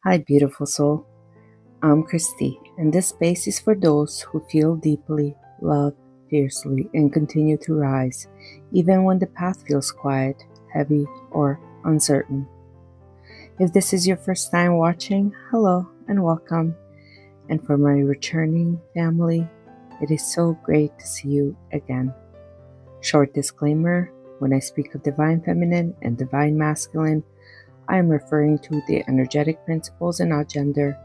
Hi, beautiful soul. I'm Christy, and this space is for those who feel deeply, love fiercely, and continue to rise, even when the path feels quiet, heavy, or uncertain. If this is your first time watching, hello and welcome. And for my returning family, it is so great to see you again. Short disclaimer: when I speak of divine feminine and divine masculine, I am referring to the energetic principles and not gender.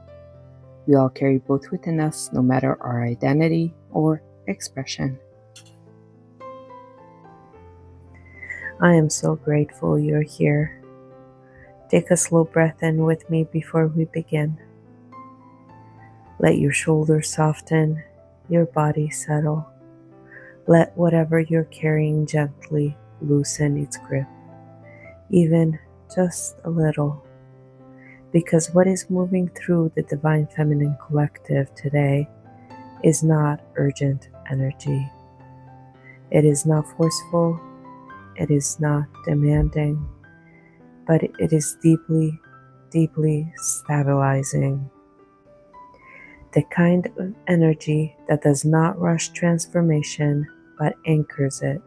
We all carry both within us, no matter our identity or expression. I am so grateful you're here. Take a slow breath in with me before we begin. Let your shoulders soften, your body settle. Let whatever you're carrying gently loosen its grip, even just a little. Because what is moving through the Divine Feminine Collective today is not urgent energy. It is not forceful, it is not demanding, but it is deeply, deeply stabilizing. The kind of energy that does not rush transformation but anchors it.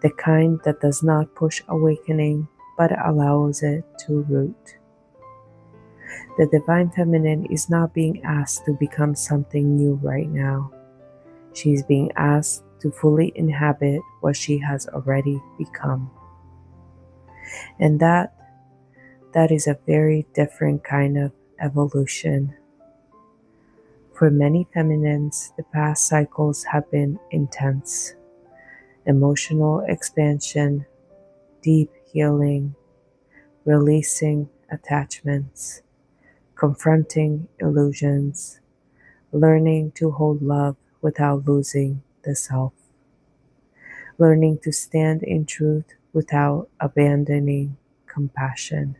The kind that does not push awakening but allows it to root. The Divine Feminine is not being asked to become something new right now. She is being asked to fully inhabit what she has already become. And that is a very different kind of evolution. For many feminines, the past cycles have been intense. Emotional expansion, deep healing, releasing attachments, confronting illusions, learning to hold love without losing the self, learning to stand in truth without abandoning compassion.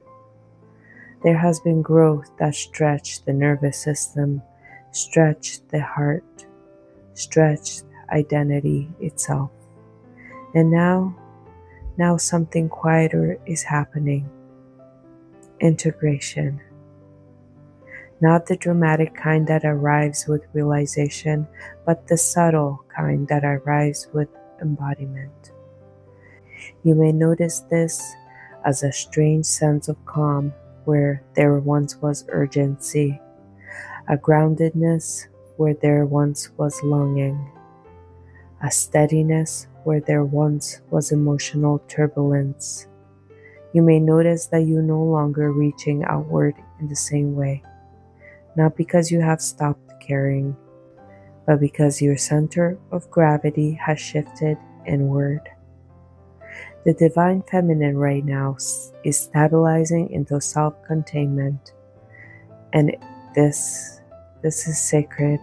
There has been growth that stretched the nervous system, stretched the heart, stretched identity itself. And now something quieter is happening. Integration. Not the dramatic kind that arrives with realization, but the subtle kind that arrives with embodiment. You may notice this as a strange sense of calm where there once was urgency, a groundedness where there once was longing, a steadiness where there once was emotional turbulence. You may notice that you're no longer reaching outward in the same way, not because you have stopped caring, but because your center of gravity has shifted inward. The Divine Feminine right now is stabilizing into self-containment, and this is sacred,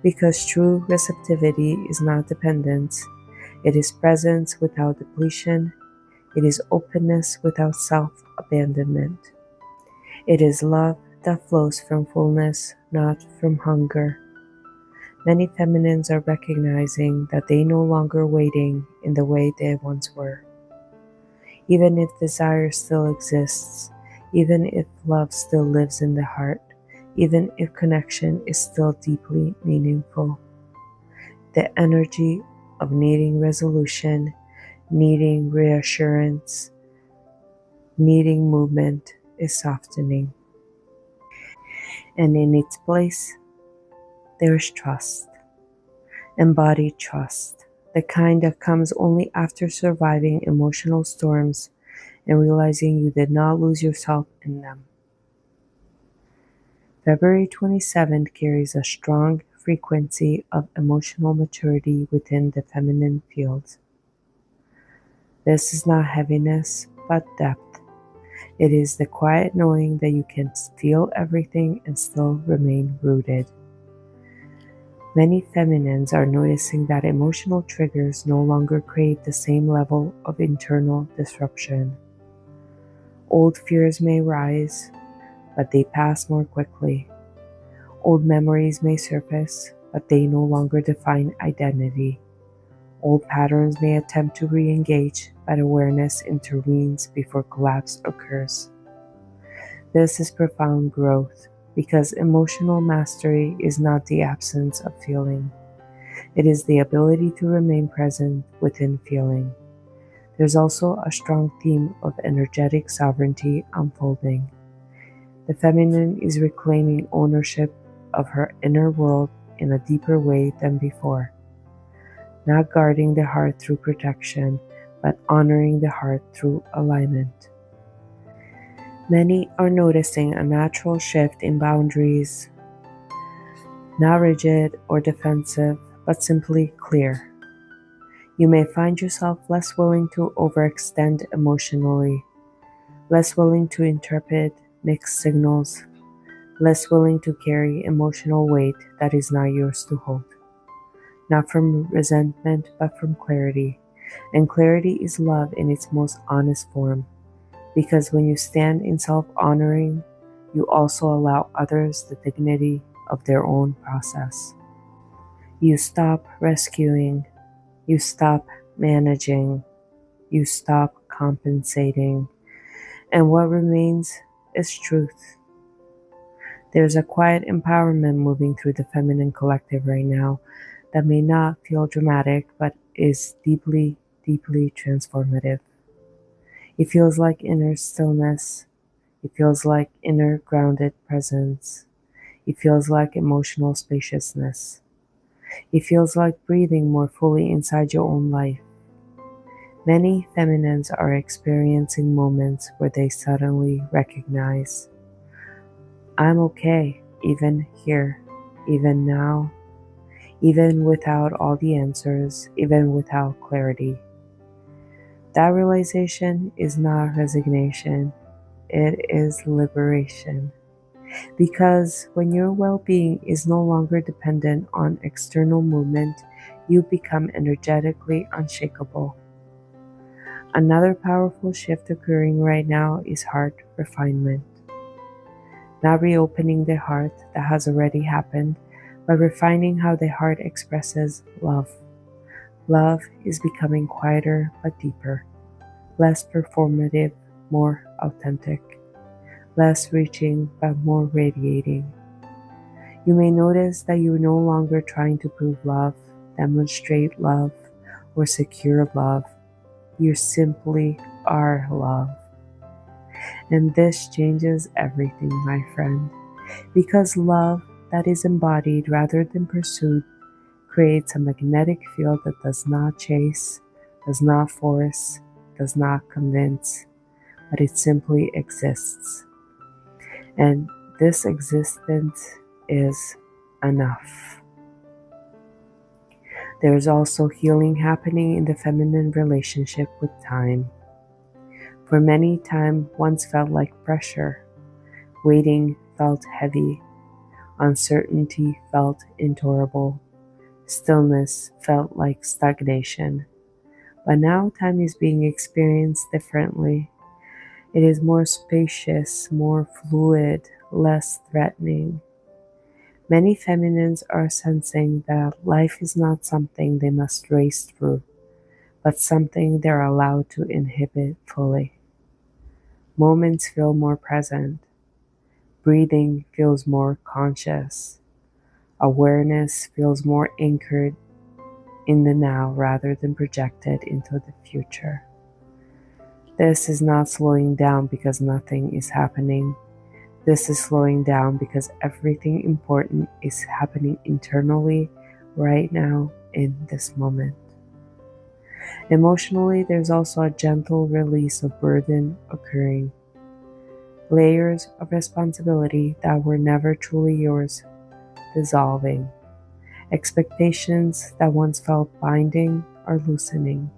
because true receptivity is not dependence. It is presence without depletion. It is openness without self-abandonment. It is love that flows from fullness, not from hunger. Many feminines are recognizing that they no longer waiting in the way they once were. Even if desire still exists, even if love still lives in the heart, even if connection is still deeply meaningful, the energy of needing resolution, needing reassurance, needing movement is softening. And in its place, there's trust, embodied trust, the kind that comes only after surviving emotional storms and realizing you did not lose yourself in them. February 27th carries a strong frequency of emotional maturity within the feminine field. This is not heaviness, but depth. It is the quiet knowing that you can feel everything and still remain rooted. Many feminines are noticing that emotional triggers no longer create the same level of internal disruption. Old fears may rise, but they pass more quickly. Old memories may surface, but they no longer define identity. Old patterns may attempt to re-engage, but awareness intervenes before collapse occurs. This is profound growth because emotional mastery is not the absence of feeling. It is the ability to remain present within feeling. There's also a strong theme of energetic sovereignty unfolding. The feminine is reclaiming ownership of her inner world in a deeper way than before, not guarding the heart through protection, but honoring the heart through alignment. Many are noticing a natural shift in boundaries, not rigid or defensive, but simply clear. You may find yourself less willing to overextend emotionally, less willing to interpret mixed signals, less willing to carry emotional weight that is not yours to hold. Not from resentment, but from clarity. And clarity is love in its most honest form, because when you stand in self-honoring, you also allow others the dignity of their own process. You stop rescuing, you stop managing, you stop compensating, and what remains is truth. There's a quiet empowerment moving through the feminine collective right now that may not feel dramatic, but is deeply, deeply transformative. It feels like inner stillness. It feels like inner grounded presence. It feels like emotional spaciousness. It feels like breathing more fully inside your own life. Many feminines are experiencing moments where they suddenly recognize, I'm okay, even here, even now, even without all the answers, even without clarity. That realization is not resignation, it is liberation. Because when your well-being is no longer dependent on external movement, you become energetically unshakable. Another powerful shift occurring right now is heart refinement. Not reopening the heart that has already happened, but refining how the heart expresses love. Love is becoming quieter but deeper, less performative, more authentic, less reaching but more radiating. You may notice that you're no longer trying to prove love, demonstrate love, or secure love. You simply are love. And this changes everything, my friend, because love that is embodied rather than pursued creates a magnetic field that does not chase, does not force, does not convince, but it simply exists. And this existence is enough. There is also healing happening in the feminine relationship with time. For many, time once felt like pressure. Waiting felt heavy. Uncertainty felt intolerable. Stillness felt like stagnation. But now time is being experienced differently. It is more spacious, more fluid, less threatening. Many feminines are sensing that life is not something they must race through, but something they're allowed to inhabit fully. Moments feel more present. Breathing feels more conscious. Awareness feels more anchored in the now rather than projected into the future. This is not slowing down because nothing is happening. This is slowing down because everything important is happening internally right now in this moment. Emotionally, there's also a gentle release of burden occurring. Layers of responsibility that were never truly yours dissolving. Expectations that once felt binding are loosening.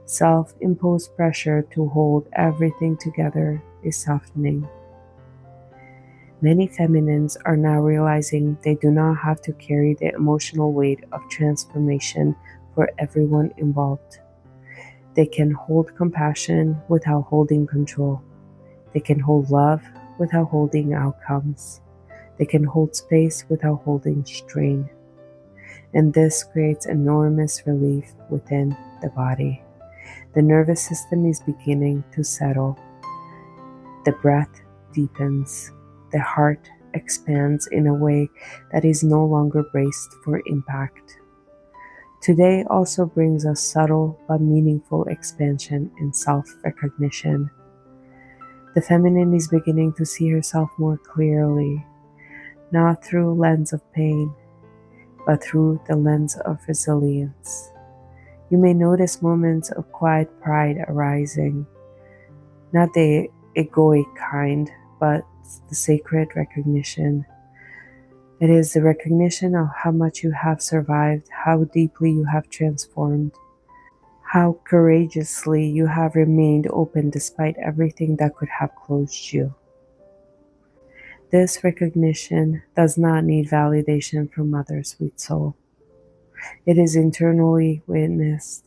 Self-imposed pressure to hold everything together is softening. Many feminines are now realizing they do not have to carry the emotional weight of transformation for everyone involved. They can hold compassion without holding control. They can hold love without holding outcomes. They can hold space without holding strain. And this creates enormous relief within the body. The nervous system is beginning to settle. The breath deepens, the heart expands in a way that is no longer braced for impact. Today also brings us subtle but meaningful expansion in self-recognition. The feminine is beginning to see herself more clearly, not through a lens of pain, but through the lens of resilience. You may notice moments of quiet pride arising, not the egoic kind, but the sacred recognition. It is the recognition of how much you have survived, how deeply you have transformed, how courageously you have remained open despite everything that could have closed you. This recognition does not need validation from others, sweet soul. It is internally witnessed,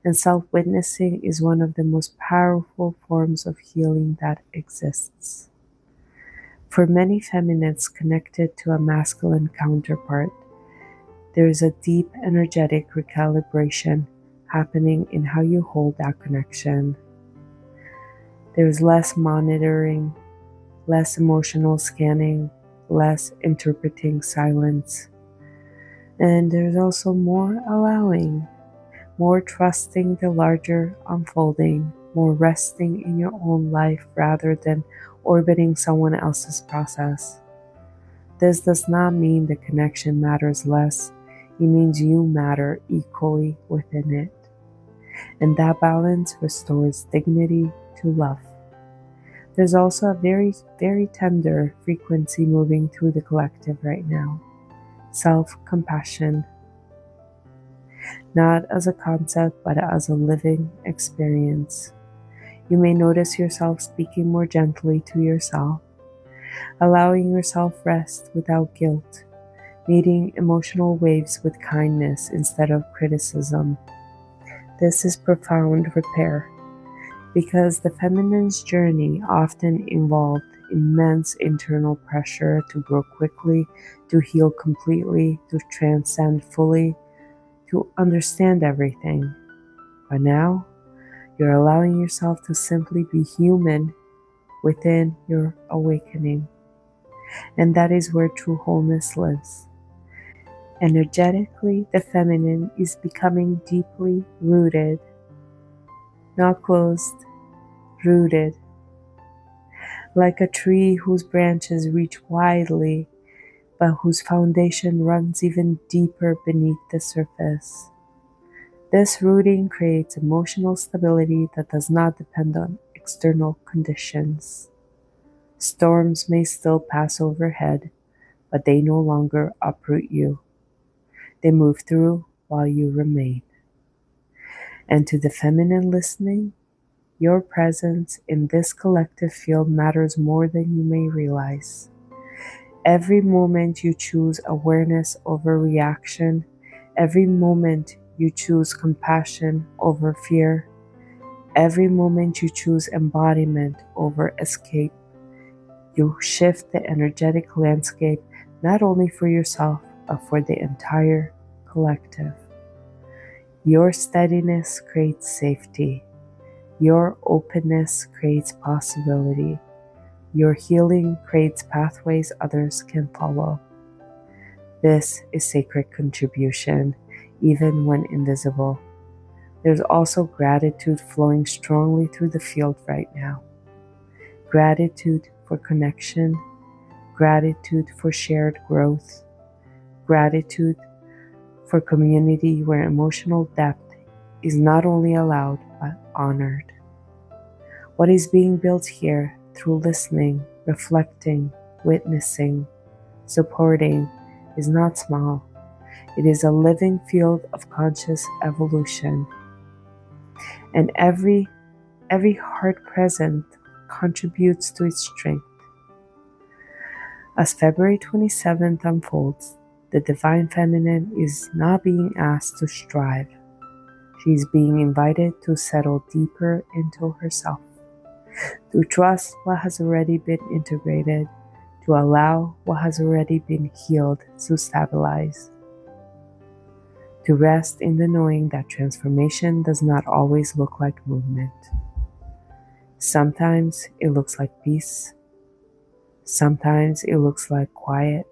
and self-witnessing is one of the most powerful forms of healing that exists. For many feminists connected to a masculine counterpart, there is a deep energetic recalibration happening in how you hold that connection. There is less monitoring, less emotional scanning, less interpreting silence. And there's also more allowing, more trusting the larger unfolding, more resting in your own life rather than orbiting someone else's process. This does not mean the connection matters less. It means you matter equally within it. And that balance restores dignity to love. There's also a very, very tender frequency moving through the collective right now. Self-compassion. Not as a concept, but as a living experience. You may notice yourself speaking more gently to yourself, allowing yourself rest without guilt, meeting emotional waves with kindness instead of criticism. This is profound repair, because the feminine's journey often involved immense internal pressure to grow quickly, to heal completely, to transcend fully, to understand everything. But now, you're allowing yourself to simply be human within your awakening. And that is where true wholeness lives. Energetically, the feminine is becoming deeply rooted, not closed, rooted, like a tree whose branches reach widely, but whose foundation runs even deeper beneath the surface. This rooting creates emotional stability that does not depend on external conditions. Storms may still pass overhead, but they no longer uproot you. They move through while you remain. And to the feminine listening, your presence in this collective field matters more than you may realize. Every moment you choose awareness over reaction, every moment you choose compassion over fear, every moment you choose embodiment over escape, you shift the energetic landscape not only for yourself, but for the entire collective. Your steadiness creates safety. Your openness creates possibility. Your healing creates pathways others can follow. This is sacred contribution, even when invisible. There's also gratitude flowing strongly through the field right now. Gratitude for connection, gratitude for shared growth, gratitude for community where emotional depth is not only allowed but honored. What is being built here through listening, reflecting, witnessing, supporting is not small. It is a living field of conscious evolution. And every heart present contributes to its strength. As February 27th unfolds, the Divine Feminine is not being asked to strive. She is being invited to settle deeper into herself, to trust what has already been integrated, to allow what has already been healed to stabilize, to rest in the knowing that transformation does not always look like movement. Sometimes it looks like peace, Sometimes it looks like quiet.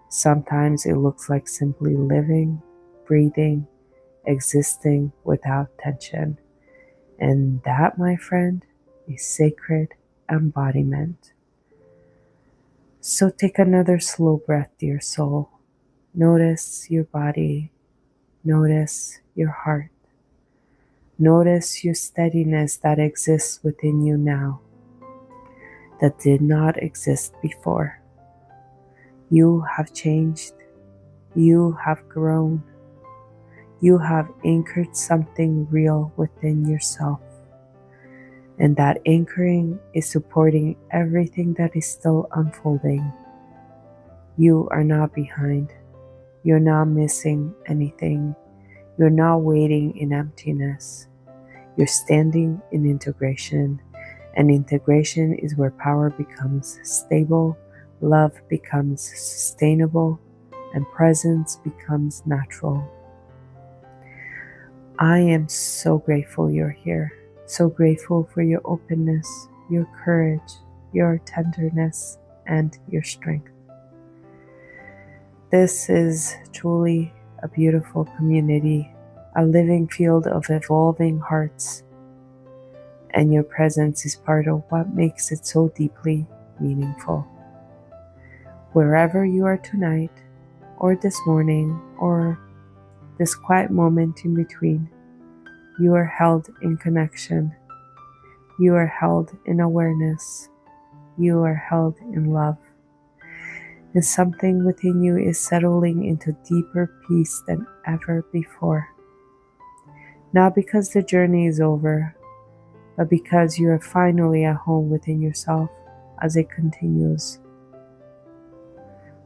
Sometimes it looks like simply living, breathing, existing without tension. And that, my friend, is sacred embodiment. So take another slow breath, dear soul. Notice your body. Notice your heart. Notice your steadiness that exists within you now, that did not exist before. You have changed. You have grown. You have anchored something real within yourself. And that anchoring is supporting everything that is still unfolding. You are not behind. You're not missing anything. You're not waiting in emptiness. You're standing in integration. And integration is where power becomes stable, love becomes sustainable, and presence becomes natural. I am so grateful you're here. So grateful for your openness, your courage, your tenderness, and your strength. This is truly a beautiful community, a living field of evolving hearts, and your presence is part of what makes it so deeply meaningful. Wherever you are tonight, or this morning, or this quiet moment in between, you are held in connection. You are held in awareness. You are held in love. And something within you is settling into deeper peace than ever before. Not because the journey is over, but because you are finally at home within yourself as it continues.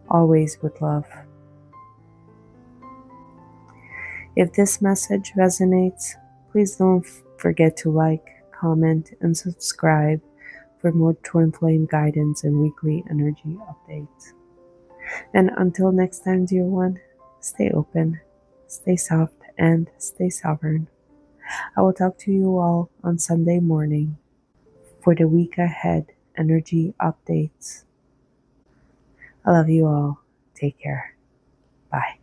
Always with love. If this message resonates, please don't forget to like, comment, and subscribe for more Twin Flame guidance and weekly energy updates. And until next time, dear one, stay open, stay soft, and stay sovereign. I will talk to you all on Sunday morning for the week ahead energy updates. I love you all. Take care. Bye.